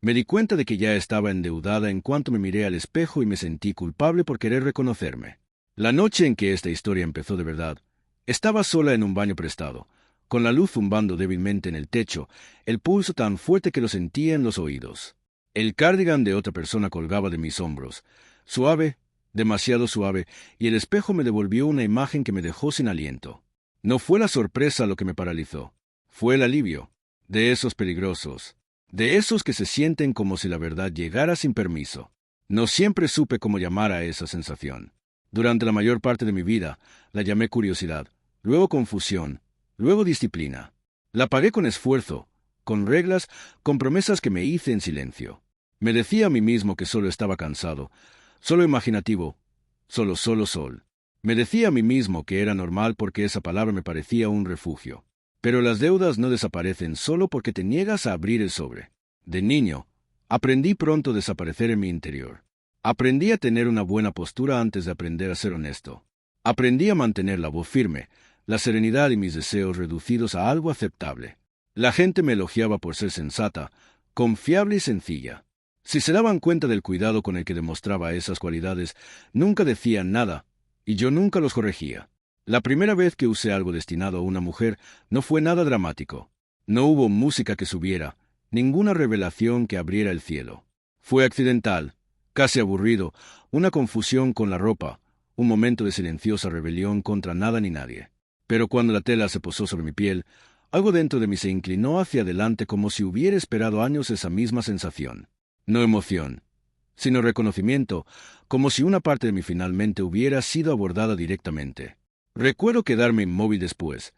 Me di cuenta de que ya estaba endeudada en cuanto me miré al espejo y me sentí culpable por querer reconocerme. La noche en que esta historia empezó de verdad, estaba sola en un baño prestado, con la luz zumbando débilmente en el techo, el pulso tan fuerte que lo sentía en los oídos. El cardigan de otra persona colgaba de mis hombros, suave, demasiado suave, y el espejo me devolvió una imagen que me dejó sin aliento. No fue la sorpresa lo que me paralizó, fue el alivio, de esos peligrosos, de esos que se sienten como si la verdad llegara sin permiso. No siempre supe cómo llamar a esa sensación. Durante la mayor parte de mi vida, la llamé curiosidad, luego confusión, luego disciplina. La pagué con esfuerzo, con reglas, con promesas que me hice en silencio. Me decía a mí mismo que solo estaba cansado, solo imaginativo, solo sol. Me decía a mí mismo que era normal porque esa palabra me parecía un refugio. Pero las deudas no desaparecen solo porque te niegas a abrir el sobre. De niño, aprendí pronto a desaparecer en mi interior. Aprendí a tener una buena postura antes de aprender a ser honesto. Aprendí a mantener la voz firme, la serenidad y mis deseos reducidos a algo aceptable. La gente me elogiaba por ser sensata, confiable y sencilla. Si se daban cuenta del cuidado con el que demostraba esas cualidades, nunca decían nada, y yo nunca los corregía. La primera vez que usé algo destinado a una mujer no fue nada dramático. No hubo música que subiera, ninguna revelación que abriera el cielo. Fue accidental, casi aburrido, una confusión con la ropa, un momento de silenciosa rebelión contra nada ni nadie. Pero cuando la tela se posó sobre mi piel, algo dentro de mí se inclinó hacia adelante como si hubiera esperado años esa misma sensación. No emoción, sino reconocimiento, como si una parte de mí finalmente hubiera sido abordada directamente. Recuerdo quedarme inmóvil después,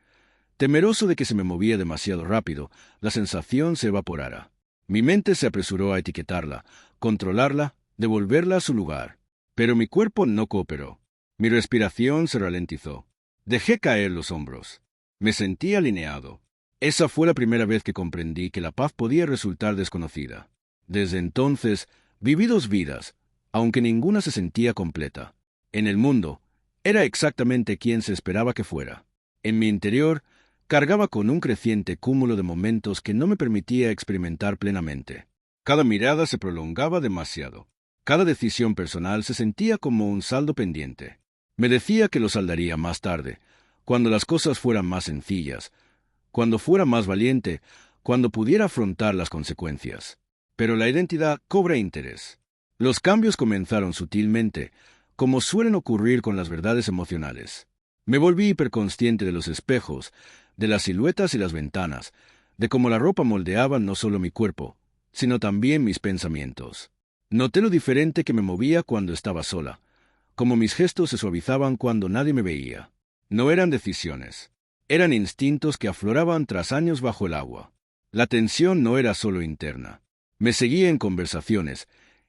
temeroso de que se me movía demasiado rápido, la sensación se evaporara. Mi mente se apresuró a etiquetarla, controlarla, devolverla a su lugar. Pero mi cuerpo no cooperó. Mi respiración se ralentizó. Dejé caer los hombros. Me sentí alineado. Esa fue la primera vez que comprendí que la paz podía resultar desconocida. Desde entonces, viví 2 vidas, aunque ninguna se sentía completa. En el mundo, era exactamente quien se esperaba que fuera. En mi interior, cargaba con un creciente cúmulo de momentos que no me permitía experimentar plenamente. Cada mirada se prolongaba demasiado. Cada decisión personal se sentía como un saldo pendiente. Me decía que lo saldaría más tarde, cuando las cosas fueran más sencillas, cuando fuera más valiente, cuando pudiera afrontar las consecuencias. Pero la identidad cobra interés. Los cambios comenzaron sutilmente, como suelen ocurrir con las verdades emocionales. Me volví hiperconsciente de los espejos, de las siluetas y las ventanas, de cómo la ropa moldeaba no solo mi cuerpo, sino también mis pensamientos. Noté lo diferente que me movía cuando estaba sola, como mis gestos se suavizaban cuando nadie me veía. No eran decisiones, eran instintos que afloraban tras años bajo el agua. La tensión no era solo interna. Me seguía en conversaciones,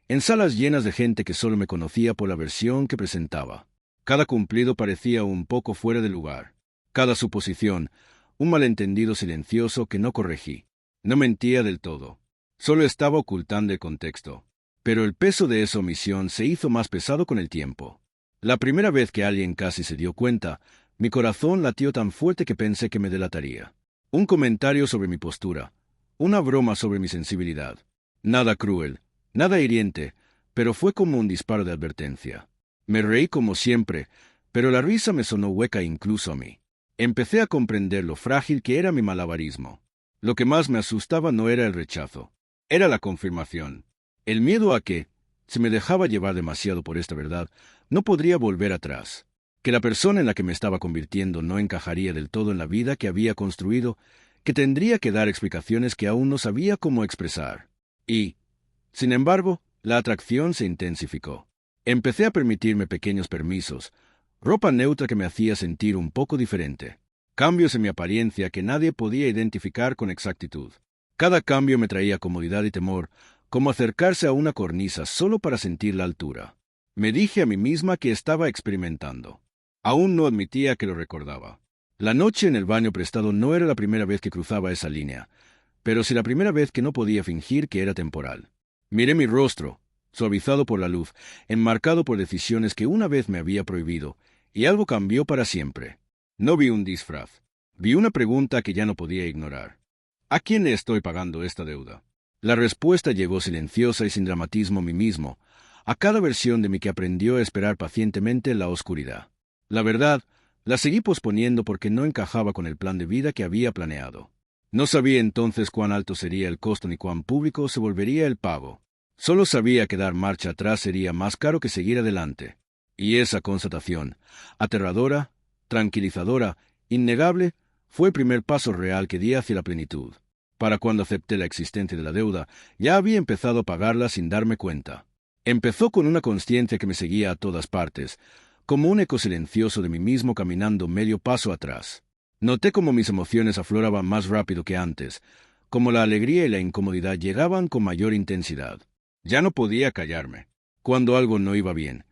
en salas llenas de gente que solo me conocía por la versión que presentaba. Cada cumplido parecía un poco fuera de lugar. Cada suposición, un malentendido silencioso que no corregí. No mentía del todo. Solo estaba ocultando el contexto. Pero el peso de esa omisión se hizo más pesado con el tiempo. La primera vez que alguien casi se dio cuenta, mi corazón latió tan fuerte que pensé que me delataría. Un comentario sobre mi postura, una broma sobre mi sensibilidad. Nada cruel, nada hiriente, pero fue como un disparo de advertencia. Me reí como siempre, pero la risa me sonó hueca incluso a mí. Empecé a comprender lo frágil que era mi malabarismo. Lo que más me asustaba no era el rechazo, era la confirmación. El miedo a que, si me dejaba llevar demasiado por esta verdad, no podría volver atrás. Que la persona en la que me estaba convirtiendo no encajaría del todo en la vida que había construido, que tendría que dar explicaciones que aún no sabía cómo expresar. Y, sin embargo, la atracción se intensificó. Empecé a permitirme pequeños permisos, ropa neutra que me hacía sentir un poco diferente, cambios en mi apariencia que nadie podía identificar con exactitud. Cada cambio me traía comodidad y temor, como acercarse a una cornisa solo para sentir la altura. Me dije a mí misma que estaba experimentando. Aún no admitía que lo recordaba. La noche en el baño prestado no era la primera vez que cruzaba esa línea, pero sí la primera vez que no podía fingir que era temporal. Miré mi rostro, suavizado por la luz, enmarcado por decisiones que una vez me había prohibido, y algo cambió para siempre. No vi un disfraz. Vi una pregunta que ya no podía ignorar. ¿A quién le estoy pagando esta deuda? La respuesta llegó silenciosa y sin dramatismo a mí mismo, a cada versión de mí que aprendió a esperar pacientemente en la oscuridad. La verdad, la seguí posponiendo porque no encajaba con el plan de vida que había planeado. No sabía entonces cuán alto sería el costo ni cuán público se volvería el pago. Solo sabía que dar marcha atrás sería más caro que seguir adelante. Y esa constatación, aterradora, tranquilizadora, innegable, fue el primer paso real que di hacia la plenitud. Para cuando acepté la existencia de la deuda, ya había empezado a pagarla sin darme cuenta. Empezó con una consciencia que me seguía a todas partes, como un eco silencioso de mí mismo caminando medio paso atrás. Noté cómo mis emociones afloraban más rápido que antes, como la alegría y la incomodidad llegaban con mayor intensidad. Ya no podía callarme. Cuando algo no iba bien,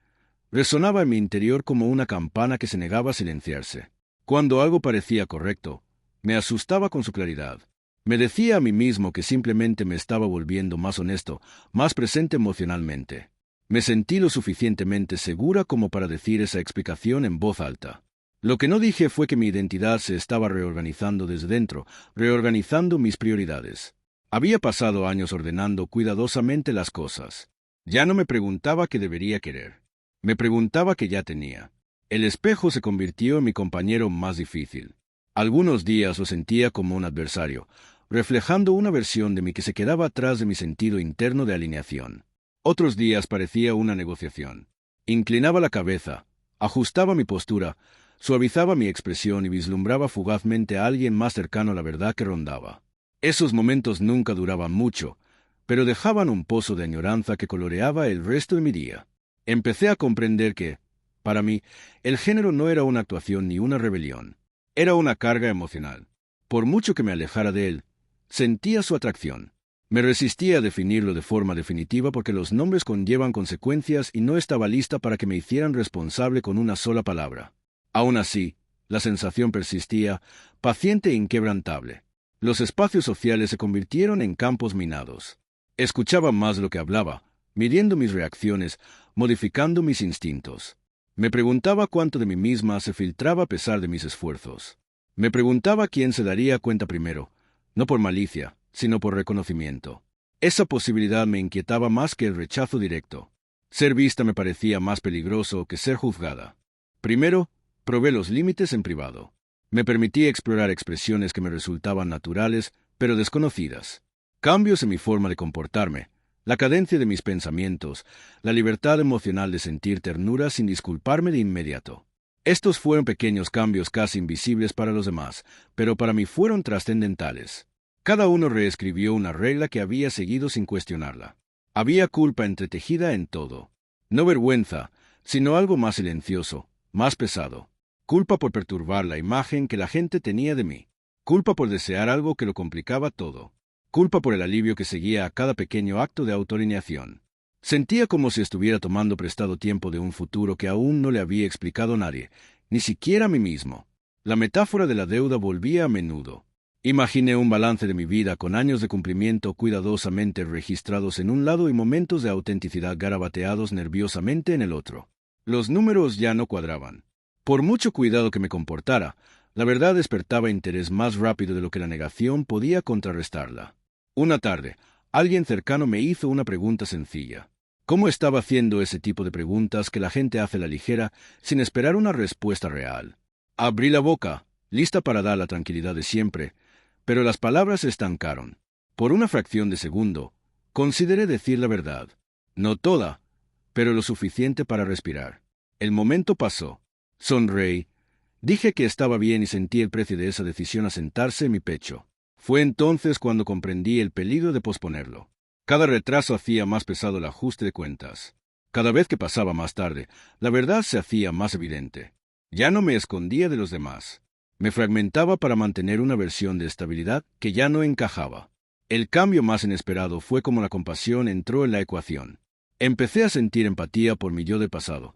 resonaba en mi interior como una campana que se negaba a silenciarse. Cuando algo parecía correcto, me asustaba con su claridad. Me decía a mí mismo que simplemente me estaba volviendo más honesto, más presente emocionalmente. Me sentí lo suficientemente segura como para decir esa explicación en voz alta. Lo que no dije fue que mi identidad se estaba reorganizando desde dentro, reorganizando mis prioridades. Había pasado años ordenando cuidadosamente las cosas. Ya no me preguntaba qué debería querer. Me preguntaba qué ya tenía. El espejo se convirtió en mi compañero más difícil. Algunos días lo sentía como un adversario, reflejando una versión de mí que se quedaba atrás de mi sentido interno de alineación. Otros días parecía una negociación. Inclinaba la cabeza, ajustaba mi postura, suavizaba mi expresión y vislumbraba fugazmente a alguien más cercano a la verdad que rondaba. Esos momentos nunca duraban mucho, pero dejaban un pozo de añoranza que coloreaba el resto de mi día. Empecé a comprender que, para mí, el género no era una actuación ni una rebelión. Era una carga emocional. Por mucho que me alejara de él, sentía su atracción. Me resistía a definirlo de forma definitiva porque los nombres conllevan consecuencias y no estaba lista para que me hicieran responsable con una sola palabra. Aún así, la sensación persistía, paciente e inquebrantable. Los espacios sociales se convirtieron en campos minados. Escuchaba más de lo que hablaba, midiendo mis reacciones, modificando mis instintos. Me preguntaba cuánto de mí misma se filtraba a pesar de mis esfuerzos. Me preguntaba quién se daría cuenta primero, no por malicia, sino por reconocimiento. Esa posibilidad me inquietaba más que el rechazo directo. Ser vista me parecía más peligroso que ser juzgada. Primero, probé los límites en privado. Me permití explorar expresiones que me resultaban naturales, pero desconocidas. Cambios en mi forma de comportarme, la cadencia de mis pensamientos, la libertad emocional de sentir ternura sin disculparme de inmediato. Estos fueron pequeños cambios casi invisibles para los demás, pero para mí fueron trascendentales. Cada uno reescribió una regla que había seguido sin cuestionarla. Había culpa entretejida en todo. No vergüenza, sino algo más silencioso, más pesado. Culpa por perturbar la imagen que la gente tenía de mí. Culpa por desear algo que lo complicaba todo. Culpa por el alivio que seguía a cada pequeño acto de autoalineación. Sentía como si estuviera tomando prestado tiempo de un futuro que aún no le había explicado a nadie, ni siquiera a mí mismo. La metáfora de la deuda volvía a menudo. Imaginé un balance de mi vida con años de cumplimiento cuidadosamente registrados en un lado y momentos de autenticidad garabateados nerviosamente en el otro. Los números ya no cuadraban. Por mucho cuidado que me comportara, la verdad despertaba interés más rápido de lo que la negación podía contrarrestarla. Una tarde, alguien cercano me hizo una pregunta sencilla. ¿Cómo estaba haciendo ese tipo de preguntas que la gente hace a la ligera sin esperar una respuesta real? Abrí la boca, lista para dar la tranquilidad de siempre, pero las palabras se estancaron. Por una fracción de segundo, consideré decir la verdad. No toda, pero lo suficiente para respirar. El momento pasó. Sonreí. Dije que estaba bien y sentí el precio de esa decisión asentarse en mi pecho. Fue entonces cuando comprendí el peligro de posponerlo. Cada retraso hacía más pesado el ajuste de cuentas. Cada vez que pasaba más tarde, la verdad se hacía más evidente. Ya no me escondía de los demás. Me fragmentaba para mantener una versión de estabilidad que ya no encajaba. El cambio más inesperado fue como la compasión entró en la ecuación. Empecé a sentir empatía por mi yo del pasado,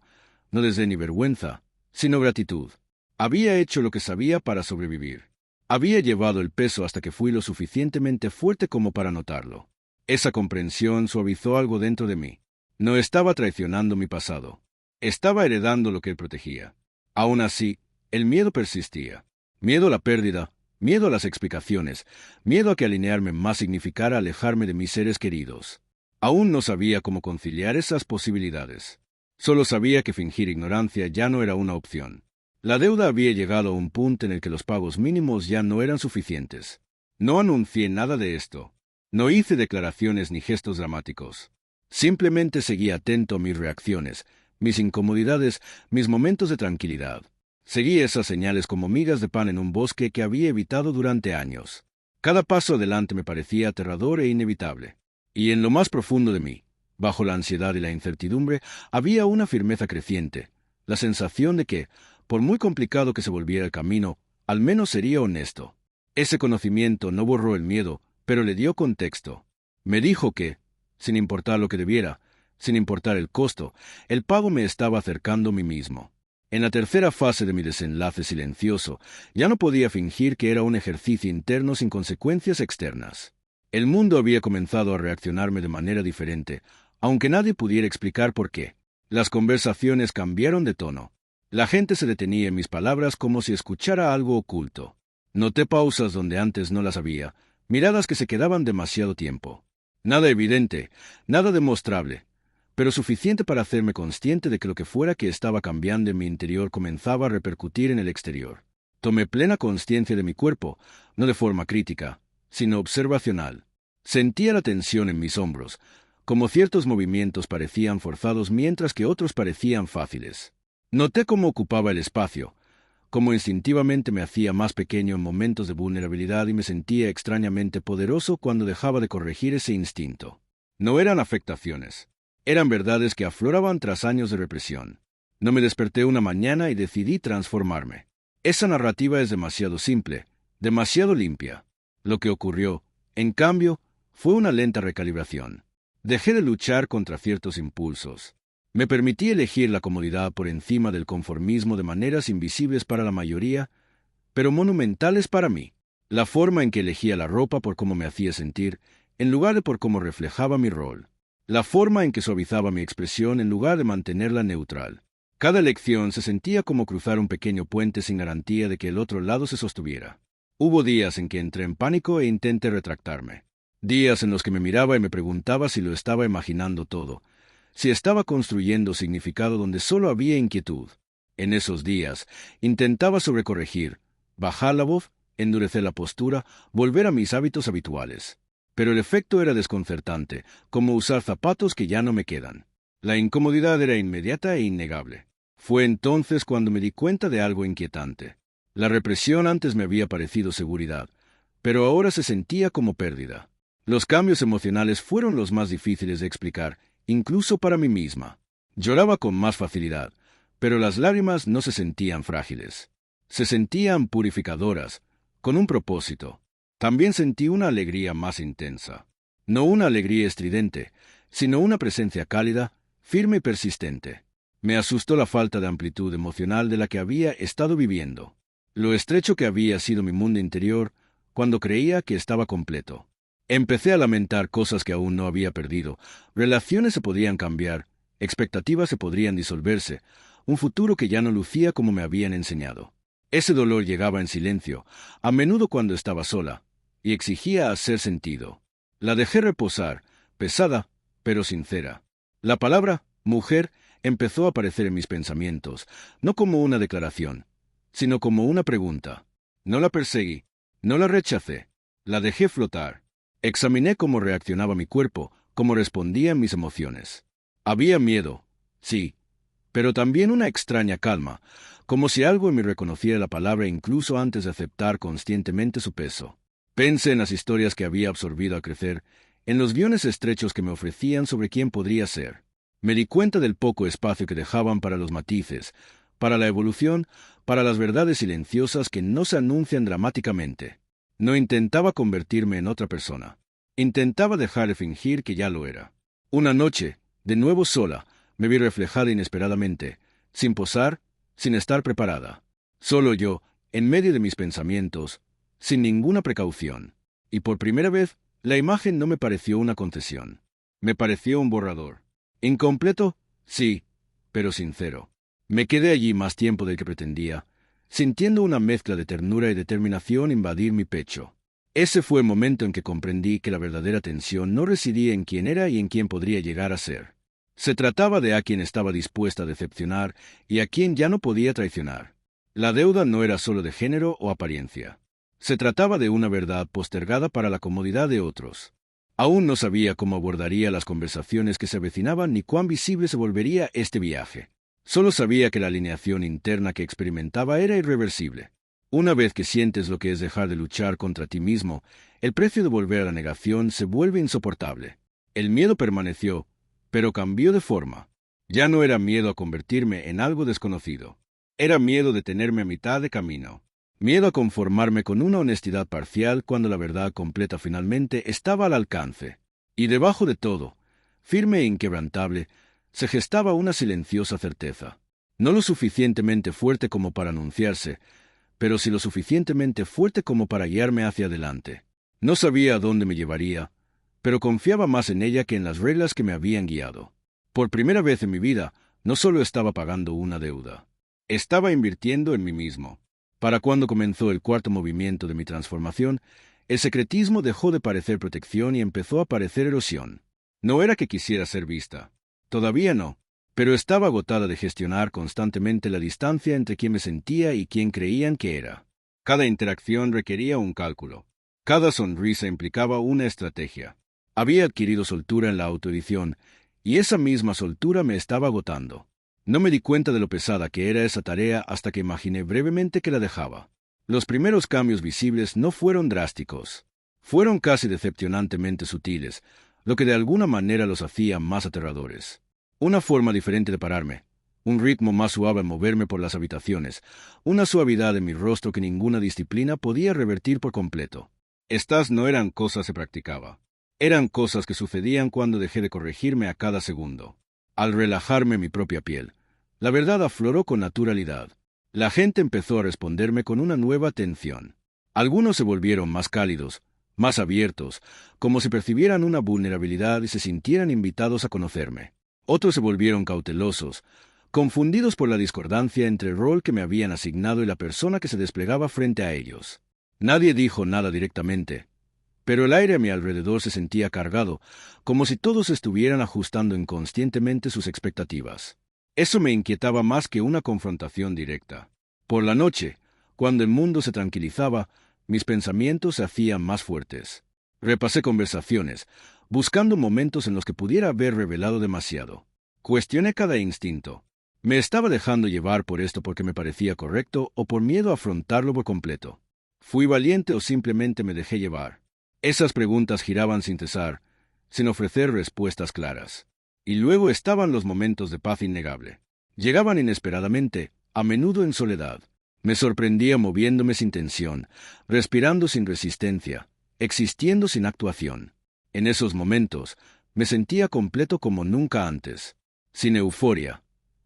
no desde ni vergüenza, sino gratitud. Había hecho lo que sabía para sobrevivir. Había llevado el peso hasta que fui lo suficientemente fuerte como para notarlo. Esa comprensión suavizó algo dentro de mí. No estaba traicionando mi pasado. Estaba heredando lo que él protegía. Aún así, el miedo persistía. Miedo a la pérdida, miedo a las explicaciones, miedo a que alinearme más significara alejarme de mis seres queridos. Aún no sabía cómo conciliar esas posibilidades. Solo sabía que fingir ignorancia ya no era una opción. La deuda había llegado a un punto en el que los pagos mínimos ya no eran suficientes. No anuncié nada de esto. No hice declaraciones ni gestos dramáticos. Simplemente seguí atento a mis reacciones, mis incomodidades, mis momentos de tranquilidad. Seguí esas señales como migas de pan en un bosque que había evitado durante años. Cada paso adelante me parecía aterrador e inevitable. Y en lo más profundo de mí, bajo la ansiedad y la incertidumbre, había una firmeza creciente, la sensación de que, por muy complicado que se volviera el camino, al menos sería honesto. Ese conocimiento no borró el miedo, pero le dio contexto. Me dijo que, sin importar lo que debiera, sin importar el costo, el pago me estaba acercando a mí mismo. En la tercera fase de mi desenlace silencioso, ya no podía fingir que era un ejercicio interno sin consecuencias externas. El mundo había comenzado a reaccionarme de manera diferente, aunque nadie pudiera explicar por qué. Las conversaciones cambiaron de tono. La gente se detenía en mis palabras como si escuchara algo oculto. Noté pausas donde antes no las había, miradas que se quedaban demasiado tiempo. Nada evidente, nada demostrable, pero suficiente para hacerme consciente de que lo que fuera que estaba cambiando en mi interior comenzaba a repercutir en el exterior. Tomé plena consciencia de mi cuerpo, no de forma crítica, sino observacional. Sentía la tensión en mis hombros, como ciertos movimientos parecían forzados mientras que otros parecían fáciles. Noté cómo ocupaba el espacio, cómo instintivamente me hacía más pequeño en momentos de vulnerabilidad y me sentía extrañamente poderoso cuando dejaba de corregir ese instinto. No eran afectaciones, eran verdades que afloraban tras años de represión. No me desperté una mañana y decidí transformarme. Esa narrativa es demasiado simple, demasiado limpia. Lo que ocurrió, en cambio, fue una lenta recalibración. Dejé de luchar contra ciertos impulsos. Me permití elegir la comodidad por encima del conformismo de maneras invisibles para la mayoría, pero monumentales para mí. La forma en que elegía la ropa por cómo me hacía sentir, en lugar de por cómo reflejaba mi rol. La forma en que suavizaba mi expresión en lugar de mantenerla neutral. Cada elección se sentía como cruzar un pequeño puente sin garantía de que el otro lado se sostuviera. Hubo días en que entré en pánico e intenté retractarme. Días en los que me miraba y me preguntaba si lo estaba imaginando todo, si estaba construyendo significado donde solo había inquietud. En esos días, intentaba sobrecorregir, bajar la voz, endurecer la postura, volver a mis hábitos habituales. Pero el efecto era desconcertante, como usar zapatos que ya no me quedan. La incomodidad era inmediata e innegable. Fue entonces cuando me di cuenta de algo inquietante. La represión antes me había parecido seguridad, pero ahora se sentía como pérdida. Los cambios emocionales fueron los más difíciles de explicar, incluso para mí misma. Lloraba con más facilidad, pero las lágrimas no se sentían frágiles. Se sentían purificadoras, con un propósito. También sentí una alegría más intensa. No una alegría estridente, sino una presencia cálida, firme y persistente. Me asustó la falta de amplitud emocional de la que había estado viviendo. Lo estrecho que había sido mi mundo interior cuando creía que estaba completo. Empecé a lamentar cosas que aún no había perdido. Relaciones se podían cambiar, expectativas se podrían disolverse, un futuro que ya no lucía como me habían enseñado. Ese dolor llegaba en silencio, a menudo cuando estaba sola, y exigía hacer sentido. La dejé reposar, pesada, pero sincera. La palabra mujer empezó a aparecer en mis pensamientos, no como una declaración, sino como una pregunta. No la perseguí, no la rechacé, la dejé flotar. Examiné cómo reaccionaba mi cuerpo, cómo respondían mis emociones. Había miedo, sí, pero también una extraña calma, como si algo en mí reconociera la palabra incluso antes de aceptar conscientemente su peso. Pensé en las historias que había absorbido al crecer, en los guiones estrechos que me ofrecían sobre quién podría ser. Me di cuenta del poco espacio que dejaban para los matices, para la evolución, para las verdades silenciosas que no se anuncian dramáticamente. No intentaba convertirme en otra persona. Intentaba dejar de fingir que ya lo era. Una noche, de nuevo sola, me vi reflejada inesperadamente, sin posar, sin estar preparada. Solo yo, en medio de mis pensamientos, sin ninguna precaución. Y por primera vez, la imagen no me pareció una concesión. Me pareció un borrador. Incompleto, sí, pero sincero. Me quedé allí más tiempo del que pretendía. sintiendo una mezcla de ternura y determinación invadir mi pecho. Ese fue el momento en que comprendí que la verdadera tensión no residía en quién era y en quién podría llegar a ser. Se trataba de a quien estaba dispuesta a decepcionar y a quien ya no podía traicionar. La deuda no era solo de género o apariencia. Se trataba de una verdad postergada para la comodidad de otros. Aún no sabía cómo abordaría las conversaciones que se avecinaban ni cuán visible se volvería este viaje. Solo sabía que la alineación interna que experimentaba era irreversible. Una vez que sientes lo que es dejar de luchar contra ti mismo, el precio de volver a la negación se vuelve insoportable. El miedo permaneció, pero cambió de forma. Ya no era miedo a convertirme en algo desconocido. Era miedo de tenerme a mitad de camino. Miedo a conformarme con una honestidad parcial cuando la verdad completa finalmente estaba al alcance. Y debajo de todo, firme e inquebrantable, se gestaba una silenciosa certeza. No lo suficientemente fuerte como para anunciarse, pero sí lo suficientemente fuerte como para guiarme hacia adelante. No sabía a dónde me llevaría, pero confiaba más en ella que en las reglas que me habían guiado. Por primera vez en mi vida, no solo estaba pagando una deuda. Estaba invirtiendo en mí mismo. Para cuando comenzó el cuarto movimiento de mi transformación, el secretismo dejó de parecer protección y empezó a parecer erosión. No era que quisiera ser vista. Todavía no. Pero estaba agotada de gestionar constantemente la distancia entre quien me sentía y quien creían que era. Cada interacción requería un cálculo. Cada sonrisa implicaba una estrategia. Había adquirido soltura en la autoedición, y esa misma soltura me estaba agotando. No me di cuenta de lo pesada que era esa tarea hasta que imaginé brevemente que la dejaba. Los primeros cambios visibles no fueron drásticos. Fueron casi decepcionantemente sutiles, lo que de alguna manera los hacía más aterradores. Una forma diferente de pararme, un ritmo más suave al moverme por las habitaciones, una suavidad en mi rostro que ninguna disciplina podía revertir por completo. Estas no eran cosas que practicaba. Eran cosas que sucedían cuando dejé de corregirme a cada segundo. Al relajarme mi propia piel, la verdad afloró con naturalidad. La gente empezó a responderme con una nueva atención. Algunos se volvieron más cálidos, más abiertos, como si percibieran una vulnerabilidad y se sintieran invitados a conocerme. Otros se volvieron cautelosos, confundidos por la discordancia entre el rol que me habían asignado y la persona que se desplegaba frente a ellos. Nadie dijo nada directamente, pero el aire a mi alrededor se sentía cargado, como si todos estuvieran ajustando inconscientemente sus expectativas. Eso me inquietaba más que una confrontación directa. Por la noche, cuando el mundo se tranquilizaba, mis pensamientos se hacían más fuertes. Repasé conversaciones, buscando momentos en los que pudiera haber revelado demasiado. Cuestioné cada instinto. ¿Me estaba dejando llevar por esto porque me parecía correcto o por miedo a afrontarlo por completo? ¿Fui valiente o simplemente me dejé llevar? Esas preguntas giraban sin cesar, sin ofrecer respuestas claras. Y luego estaban los momentos de paz innegable. Llegaban inesperadamente, a menudo en soledad. Me sorprendía moviéndome sin tensión, respirando sin resistencia, existiendo sin actuación. En esos momentos, me sentía completo como nunca antes, sin euforia,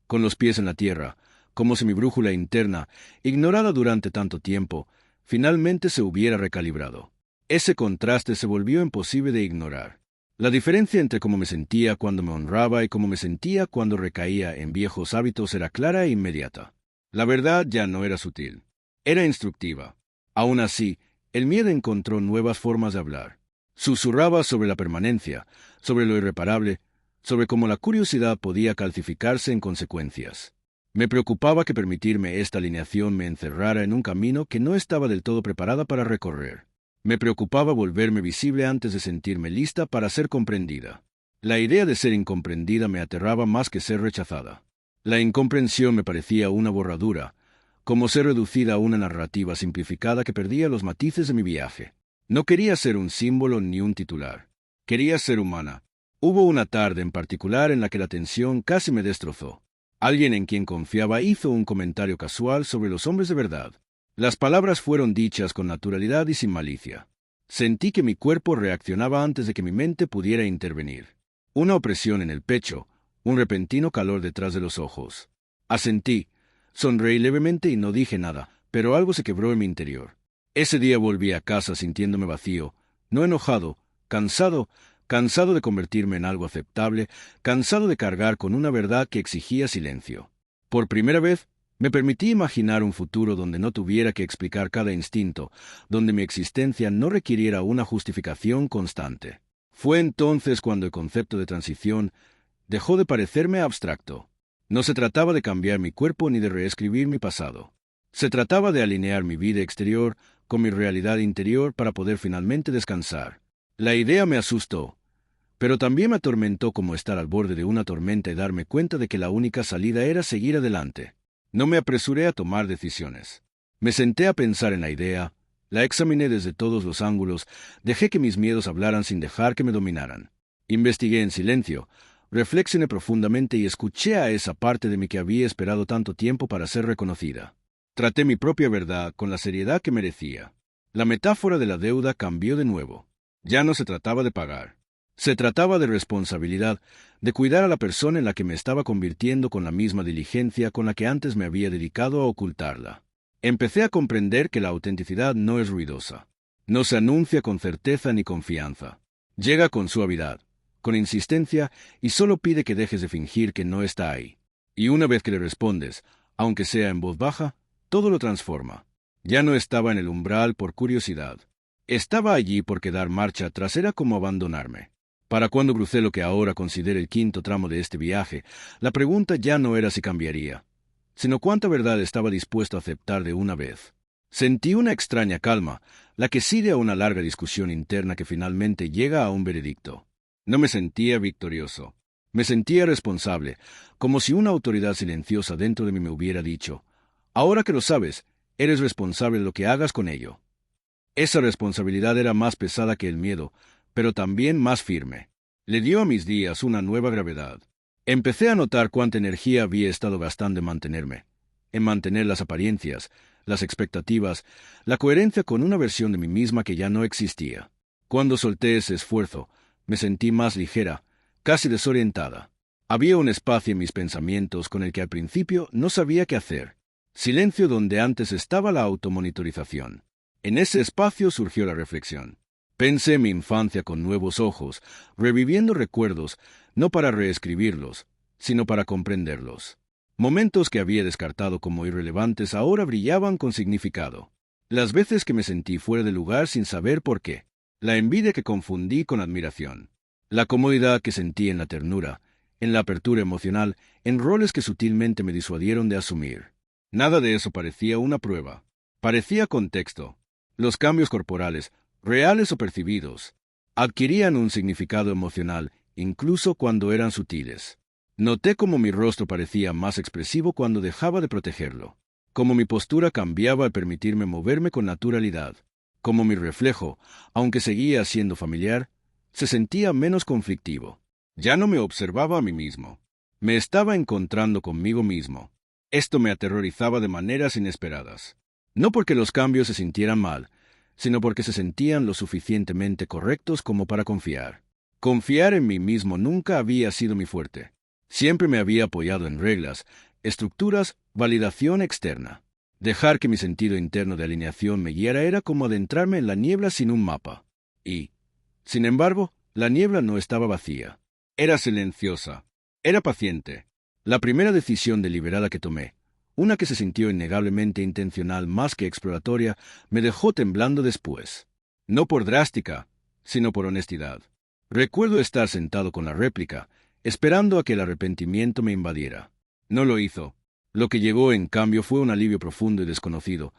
con los pies en la tierra, como si mi brújula interna, ignorada durante tanto tiempo, finalmente se hubiera recalibrado. Ese contraste se volvió imposible de ignorar. La diferencia entre cómo me sentía cuando me honraba y cómo me sentía cuando recaía en viejos hábitos era clara e inmediata. La verdad ya no era sutil. Era instructiva. Aún así, el miedo encontró nuevas formas de hablar. Susurraba sobre la permanencia, sobre lo irreparable, sobre cómo la curiosidad podía calcificarse en consecuencias. Me preocupaba que permitirme esta alineación me encerrara en un camino que no estaba del todo preparada para recorrer. Me preocupaba volverme visible antes de sentirme lista para ser comprendida. La idea de ser incomprendida me aterraba más que ser rechazada. La incomprensión me parecía una borradura, como ser reducida a una narrativa simplificada que perdía los matices de mi viaje. No quería ser un símbolo ni un titular. Quería ser humana. Hubo una tarde en particular en la que la tensión casi me destrozó. Alguien en quien confiaba hizo un comentario casual sobre los hombres de verdad. Las palabras fueron dichas con naturalidad y sin malicia. Sentí que mi cuerpo reaccionaba antes de que mi mente pudiera intervenir. Una opresión en el pecho, un repentino calor detrás de los ojos. Asentí, sonreí levemente y no dije nada, pero algo se quebró en mi interior. Ese día volví a casa sintiéndome vacío, no enojado, cansado de convertirme en algo aceptable, cansado de cargar con una verdad que exigía silencio. Por primera vez, Me permití imaginar un futuro donde no tuviera que explicar cada instinto, donde mi existencia no requiriera una justificación constante. Fue entonces cuando el concepto de transición dejó de parecerme abstracto. No se trataba de cambiar mi cuerpo ni de reescribir mi pasado. Se trataba de alinear mi vida exterior con mi realidad interior para poder finalmente descansar. La idea me asustó, pero también me atormentó como estar al borde de una tormenta y darme cuenta de que la única salida era seguir adelante. No me apresuré a tomar decisiones. Me senté a pensar en la idea, la examiné desde todos los ángulos, dejé que mis miedos hablaran sin dejar que me dominaran. Investigué en silencio, reflexioné profundamente y escuché a esa parte de mí que había esperado tanto tiempo para ser reconocida. Traté mi propia verdad con la seriedad que merecía. La metáfora de la deuda cambió de nuevo. Ya no se trataba de pagar. Se trataba de responsabilidad, de cuidar a la persona en la que me estaba convirtiendo con la misma diligencia con la que antes me había dedicado a ocultarla. Empecé a comprender que la autenticidad no es ruidosa. No se anuncia con certeza ni confianza. Llega con suavidad, con insistencia y solo pide que dejes de fingir que no está ahí. Y una vez que le respondes, aunque sea en voz baja, todo lo transforma. Ya no estaba en el umbral por curiosidad. Estaba allí porque dar marcha atrás era como abandonarme. Para cuando crucé lo que ahora considero el quinto tramo de este viaje, la pregunta ya no era si cambiaría, sino cuánta verdad estaba dispuesto a aceptar de una vez. Sentí una extraña calma, la que sigue a una larga discusión interna que finalmente llega a un veredicto. No me sentía victorioso. Me sentía responsable, como si una autoridad silenciosa dentro de mí me hubiera dicho: ahora que lo sabes, eres responsable de lo que hagas con ello. Esa responsabilidad era más pesada que el miedo, pero también más firme. Le dio a mis días una nueva gravedad. Empecé a notar cuánta energía había estado gastando en mantener las apariencias, las expectativas, la coherencia con una versión de mí misma que ya no existía. Cuando solté ese esfuerzo, me sentí más ligera, casi desorientada. Había un espacio en mis pensamientos con el que al principio no sabía qué hacer. Silencio donde antes estaba la automonitorización. En ese espacio surgió la reflexión. Pensé mi infancia con nuevos ojos, reviviendo recuerdos, no para reescribirlos, sino para comprenderlos. Momentos que había descartado como irrelevantes ahora brillaban con significado. Las veces que me sentí fuera de lugar sin saber por qué. La envidia que confundí con admiración. La comodidad que sentí en la ternura, en la apertura emocional, en roles que sutilmente me disuadieron de asumir. Nada de eso parecía una prueba. Parecía contexto. Los cambios corporales, reales o percibidos, adquirían un significado emocional, incluso cuando eran sutiles. Noté cómo mi rostro parecía más expresivo cuando dejaba de protegerlo, cómo mi postura cambiaba al permitirme moverme con naturalidad, cómo mi reflejo, aunque seguía siendo familiar, se sentía menos conflictivo. Ya no me observaba a mí mismo. Me estaba encontrando conmigo mismo. Esto me aterrorizaba de maneras inesperadas. No porque los cambios se sintieran mal, sino porque se sentían lo suficientemente correctos como para confiar. Confiar en mí mismo nunca había sido mi fuerte. Siempre me había apoyado en reglas, estructuras, validación externa. Dejar que mi sentido interno de alineación me guiara era como adentrarme en la niebla sin un mapa. Y, sin embargo, la niebla no estaba vacía. Era silenciosa. Era paciente. La primera decisión deliberada que tomé, una que se sintió innegablemente intencional más que exploratoria, me dejó temblando después. No por drástica, sino por honestidad. Recuerdo estar sentado con la réplica, esperando a que el arrepentimiento me invadiera. No lo hizo. Lo que llegó, en cambio, fue un alivio profundo y desconocido,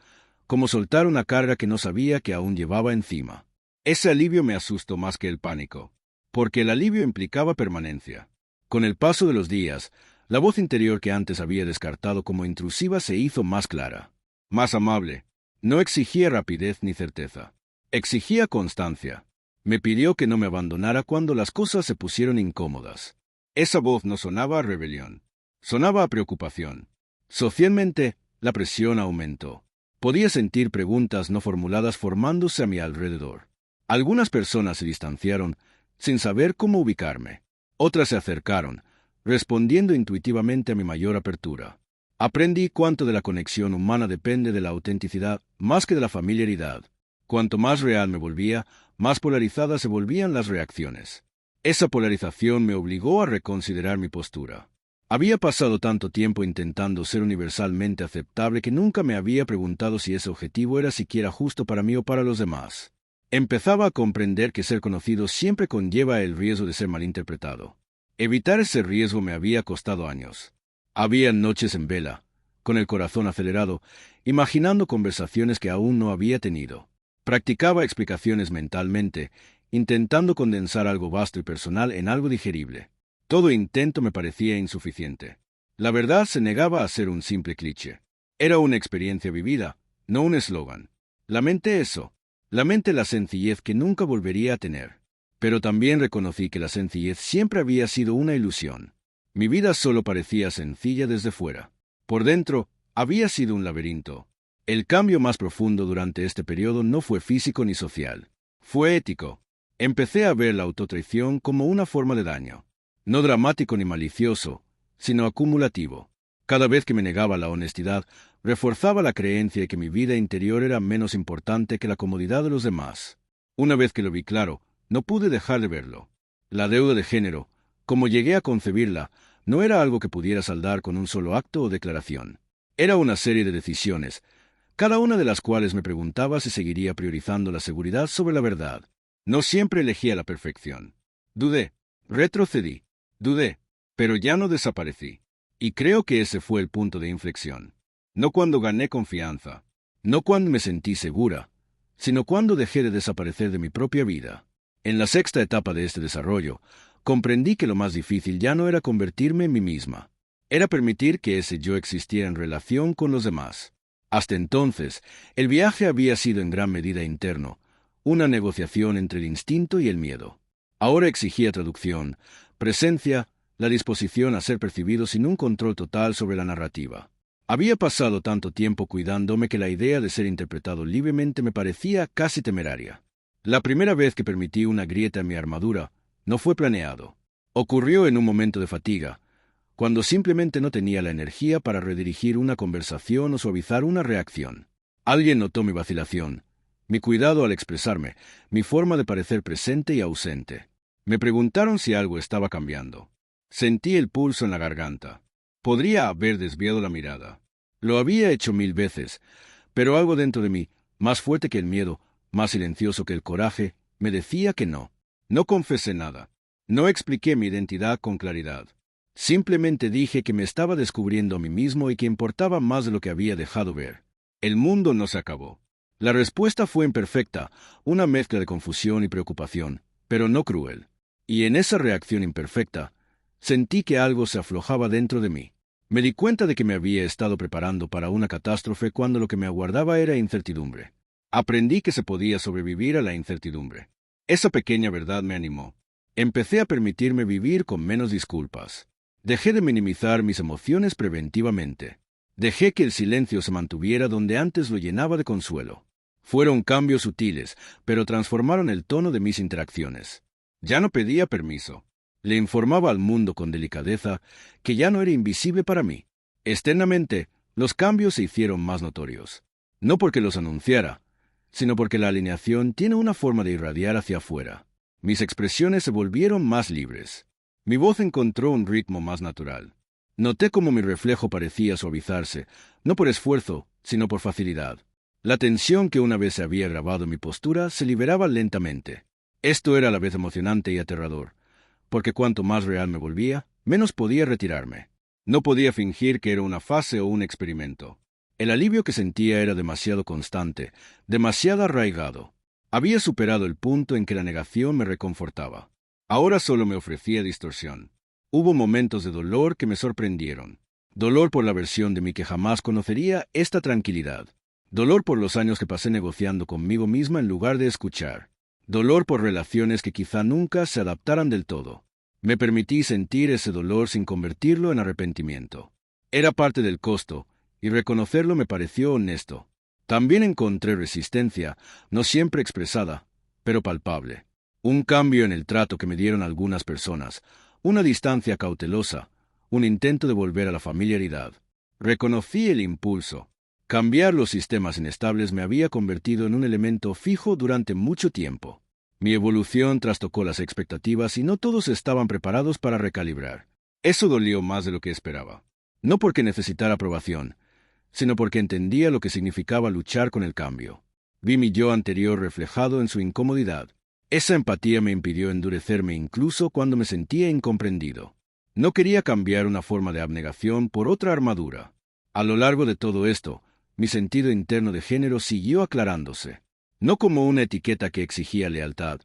como soltar una carga que no sabía que aún llevaba encima. Ese alivio me asustó más que el pánico, porque el alivio implicaba permanencia. Con el paso de los días, la voz interior que antes había descartado como intrusiva se hizo más clara, más amable. No exigía rapidez ni certeza. Exigía constancia. Me pidió que no me abandonara cuando las cosas se pusieron incómodas. Esa voz no sonaba a rebelión. Sonaba a preocupación. Socialmente, la presión aumentó. Podía sentir preguntas no formuladas formándose a mi alrededor. Algunas personas se distanciaron sin saber cómo ubicarme. Otras se acercaron, respondiendo intuitivamente a mi mayor apertura. Aprendí cuánto de la conexión humana depende de la autenticidad más que de la familiaridad. Cuanto más real me volvía, más polarizadas se volvían las reacciones. Esa polarización me obligó a reconsiderar mi postura. Había pasado tanto tiempo intentando ser universalmente aceptable que nunca me había preguntado si ese objetivo era siquiera justo para mí o para los demás. Empezaba a comprender que ser conocido siempre conlleva el riesgo de ser malinterpretado. Evitar ese riesgo me había costado años. Había noches en vela, con el corazón acelerado, imaginando conversaciones que aún no había tenido. Practicaba explicaciones mentalmente, intentando condensar algo vasto y personal en algo digerible. Todo intento me parecía insuficiente. La verdad se negaba a ser un simple cliché. Era una experiencia vivida, no un eslogan. Lamenté eso. Lamenté la sencillez que nunca volvería a tener. Pero también reconocí que la sencillez siempre había sido una ilusión. Mi vida solo parecía sencilla desde fuera. Por dentro, había sido un laberinto. El cambio más profundo durante este periodo no fue físico ni social. Fue ético. Empecé a ver la autotraición como una forma de daño. No dramático ni malicioso, sino acumulativo. Cada vez que me negaba la honestidad, reforzaba la creencia de que mi vida interior era menos importante que la comodidad de los demás. Una vez que lo vi claro, no pude dejar de verlo. La deuda de género, como llegué a concebirla, no era algo que pudiera saldar con un solo acto o declaración. Era una serie de decisiones, cada una de las cuales me preguntaba si seguiría priorizando la seguridad sobre la verdad. No siempre elegía la perfección. Dudé, retrocedí. Dudé, pero ya no desaparecí. Y creo que ese fue el punto de inflexión. No cuando gané confianza, no cuando me sentí segura, sino cuando dejé de desaparecer de mi propia vida. En la sexta etapa de este desarrollo, comprendí que lo más difícil ya no era convertirme en mí misma. Era permitir que ese yo existiera en relación con los demás. Hasta entonces, el viaje había sido en gran medida interno, una negociación entre el instinto y el miedo. Ahora exigía traducción, presencia, la disposición a ser percibido sin un control total sobre la narrativa. Había pasado tanto tiempo cuidándome que la idea de ser interpretado libremente me parecía casi temeraria. La primera vez que permití una grieta en mi armadura, no fue planeado. Ocurrió en un momento de fatiga, cuando simplemente no tenía la energía para redirigir una conversación o suavizar una reacción. Alguien notó mi vacilación, mi cuidado al expresarme, mi forma de parecer presente y ausente. Me preguntaron si algo estaba cambiando. Sentí el pulso en la garganta. Podría haber desviado la mirada. Lo había hecho 1000 veces, pero algo dentro de mí, más fuerte que el miedo, más silencioso que el coraje, me decía que no. No confesé nada. No expliqué mi identidad con claridad. Simplemente dije que me estaba descubriendo a mí mismo y que importaba más de lo que había dejado ver. El mundo no se acabó. La respuesta fue imperfecta, una mezcla de confusión y preocupación, pero no cruel. Y en esa reacción imperfecta, sentí que algo se aflojaba dentro de mí. Me di cuenta de que me había estado preparando para una catástrofe cuando lo que me aguardaba era incertidumbre. Aprendí que se podía sobrevivir a la incertidumbre. Esa pequeña verdad me animó. Empecé a permitirme vivir con menos disculpas. Dejé de minimizar mis emociones preventivamente. Dejé que el silencio se mantuviera donde antes lo llenaba de consuelo. Fueron cambios sutiles, pero transformaron el tono de mis interacciones. Ya no pedía permiso. Le informaba al mundo con delicadeza que ya no era invisible para mí. Externamente, los cambios se hicieron más notorios. No porque los anunciara, sino porque la alineación tiene una forma de irradiar hacia afuera. Mis expresiones se volvieron más libres. Mi voz encontró un ritmo más natural. Noté cómo mi reflejo parecía suavizarse, no por esfuerzo, sino por facilidad. La tensión que una vez se había grabado en mi postura se liberaba lentamente. Esto era a la vez emocionante y aterrador, porque cuanto más real me volvía, menos podía retirarme. No podía fingir que era una fase o un experimento. El alivio que sentía era demasiado constante, demasiado arraigado. Había superado el punto en que la negación me reconfortaba. Ahora solo me ofrecía distorsión. Hubo momentos de dolor que me sorprendieron. Dolor por la versión de mí que jamás conocería esta tranquilidad. Dolor por los años que pasé negociando conmigo misma en lugar de escuchar. Dolor por relaciones que quizá nunca se adaptaran del todo. Me permití sentir ese dolor sin convertirlo en arrepentimiento. Era parte del costo, y reconocerlo me pareció honesto. También encontré resistencia, no siempre expresada, pero palpable. Un cambio en el trato que me dieron algunas personas, una distancia cautelosa, un intento de volver a la familiaridad. Reconocí el impulso. Cambiar los sistemas inestables me había convertido en un elemento fijo durante mucho tiempo. Mi evolución trastocó las expectativas y no todos estaban preparados para recalibrar. Eso dolió más de lo que esperaba. No porque necesitara aprobación, sino porque entendía lo que significaba luchar con el cambio. Vi mi yo anterior reflejado en su incomodidad. Esa empatía me impidió endurecerme incluso cuando me sentía incomprendido. No quería cambiar una forma de abnegación por otra armadura. A lo largo de todo esto, mi sentido interno de género siguió aclarándose, no como una etiqueta que exigía lealtad,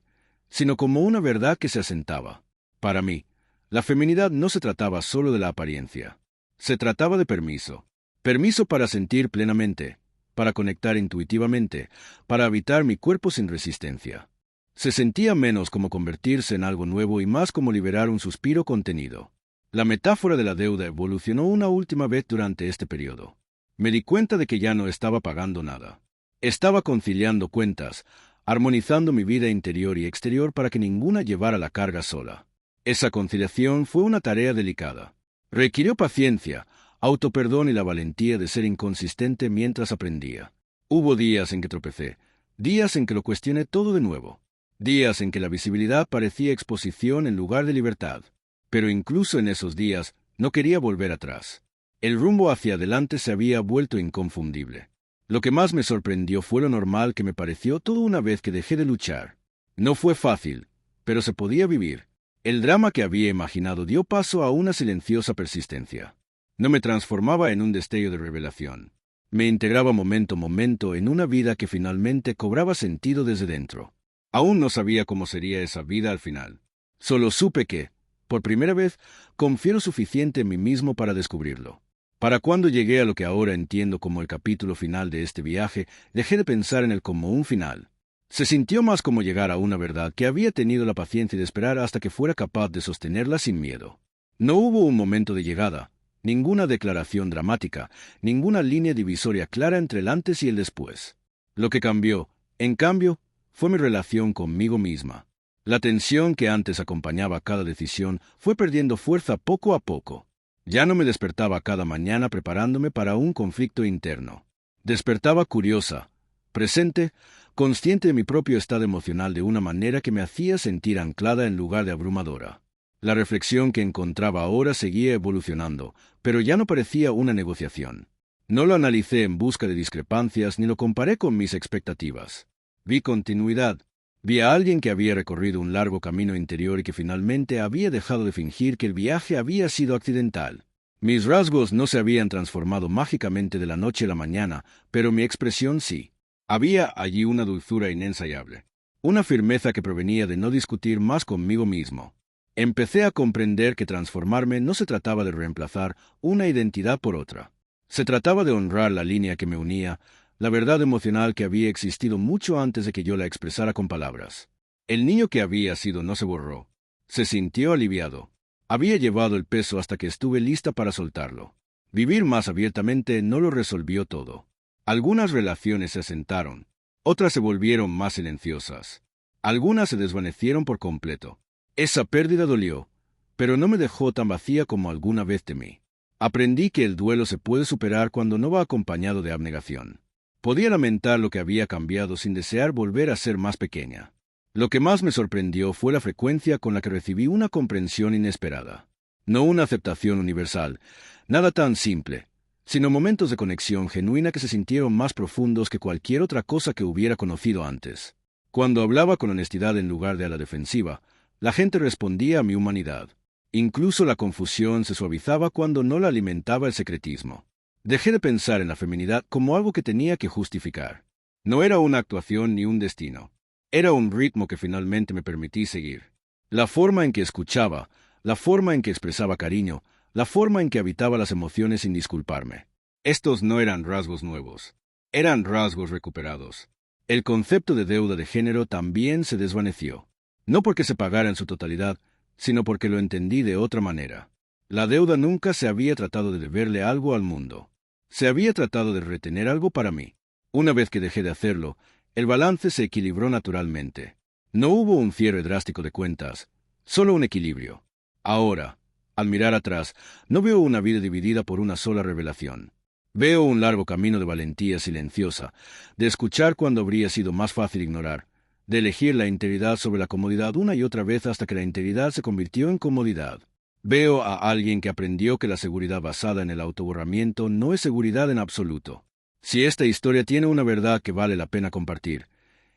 sino como una verdad que se asentaba. Para mí, la feminidad no se trataba solo de la apariencia. Se trataba de permiso. Permiso para sentir plenamente, para conectar intuitivamente, para habitar mi cuerpo sin resistencia. Se sentía menos como convertirse en algo nuevo y más como liberar un suspiro contenido. La metáfora de la deuda evolucionó una última vez durante este periodo. Me di cuenta de que ya no estaba pagando nada. Estaba conciliando cuentas, armonizando mi vida interior y exterior para que ninguna llevara la carga sola. Esa conciliación fue una tarea delicada. Requirió paciencia, autoperdón y la valentía de ser inconsistente mientras aprendía. Hubo días en que tropecé, días en que lo cuestioné todo de nuevo, días en que la visibilidad parecía exposición en lugar de libertad. Pero incluso en esos días no quería volver atrás. El rumbo hacia adelante se había vuelto inconfundible. Lo que más me sorprendió fue lo normal que me pareció todo una vez que dejé de luchar. No fue fácil, pero se podía vivir. El drama que había imaginado dio paso a una silenciosa persistencia. No me transformaba en un destello de revelación. Me integraba momento a momento en una vida que finalmente cobraba sentido desde dentro. Aún no sabía cómo sería esa vida al final. Solo supe que, por primera vez, confié lo suficiente en mí mismo para descubrirlo. Para cuando llegué a lo que ahora entiendo como el capítulo final de este viaje, dejé de pensar en él como un final. Se sintió más como llegar a una verdad que había tenido la paciencia de esperar hasta que fuera capaz de sostenerla sin miedo. No hubo un momento de llegada, ninguna declaración dramática, ninguna línea divisoria clara entre el antes y el después. Lo que cambió, en cambio, fue mi relación conmigo misma. La tensión que antes acompañaba cada decisión fue perdiendo fuerza poco a poco. Ya no me despertaba cada mañana preparándome para un conflicto interno. Despertaba curiosa, presente, consciente de mi propio estado emocional de una manera que me hacía sentir anclada en lugar de abrumadora. La reflexión que encontraba ahora seguía evolucionando, pero ya no parecía una negociación. No lo analicé en busca de discrepancias ni lo comparé con mis expectativas. Vi continuidad. Vi a alguien que había recorrido un largo camino interior y que finalmente había dejado de fingir que el viaje había sido accidental. Mis rasgos no se habían transformado mágicamente de la noche a la mañana, pero mi expresión sí. Había allí una dulzura inensayable, una firmeza que provenía de no discutir más conmigo mismo. Empecé a comprender que transformarme no se trataba de reemplazar una identidad por otra. Se trataba de honrar la línea que me unía, la verdad emocional que había existido mucho antes de que yo la expresara con palabras. El niño que había sido no se borró. Se sintió aliviado. Había llevado el peso hasta que estuve lista para soltarlo. Vivir más abiertamente no lo resolvió todo. Algunas relaciones se asentaron, otras se volvieron más silenciosas. Algunas se desvanecieron por completo. Esa pérdida dolió, pero no me dejó tan vacía como alguna vez temí. Aprendí que el duelo se puede superar cuando no va acompañado de abnegación. Podía lamentar lo que había cambiado sin desear volver a ser más pequeña. Lo que más me sorprendió fue la frecuencia con la que recibí una comprensión inesperada. No una aceptación universal, nada tan simple, sino momentos de conexión genuina que se sintieron más profundos que cualquier otra cosa que hubiera conocido antes. Cuando hablaba con honestidad en lugar de a la defensiva, la gente respondía a mi humanidad. Incluso la confusión se suavizaba cuando no la alimentaba el secretismo. Dejé de pensar en la feminidad como algo que tenía que justificar. No era una actuación ni un destino. Era un ritmo que finalmente me permití seguir. La forma en que escuchaba, la forma en que expresaba cariño, la forma en que habitaba las emociones sin disculparme. Estos no eran rasgos nuevos. Eran rasgos recuperados. El concepto de deuda de género también se desvaneció. No porque se pagara en su totalidad, sino porque lo entendí de otra manera. La deuda nunca se había tratado de deberle algo al mundo. Se había tratado de retener algo para mí. Una vez que dejé de hacerlo, el balance se equilibró naturalmente. No hubo un cierre drástico de cuentas, solo un equilibrio. Ahora, al mirar atrás, no veo una vida dividida por una sola revelación. Veo un largo camino de valentía silenciosa, de escuchar cuando habría sido más fácil ignorar, de elegir la integridad sobre la comodidad una y otra vez hasta que la integridad se convirtió en comodidad. Veo a alguien que aprendió que la seguridad basada en el autoborramiento no es seguridad en absoluto. Si esta historia tiene una verdad que vale la pena compartir,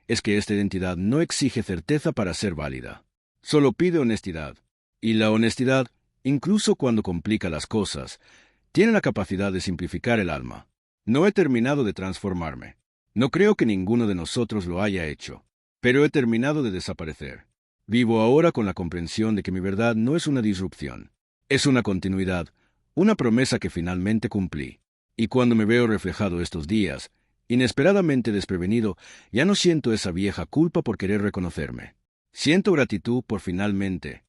es que esta identidad no exige certeza para ser válida. Solo pide honestidad. Y la honestidad, incluso cuando complica las cosas, tiene la capacidad de simplificar el alma. No he terminado de transformarme. No creo que ninguno de nosotros lo haya hecho. Pero he terminado de desaparecer. Vivo ahora con la comprensión de que mi verdad no es una disrupción. Es una continuidad, una promesa que finalmente cumplí. Y cuando me veo reflejado estos días, inesperadamente desprevenido, ya no siento esa vieja culpa por querer reconocerme. Siento gratitud por finalmente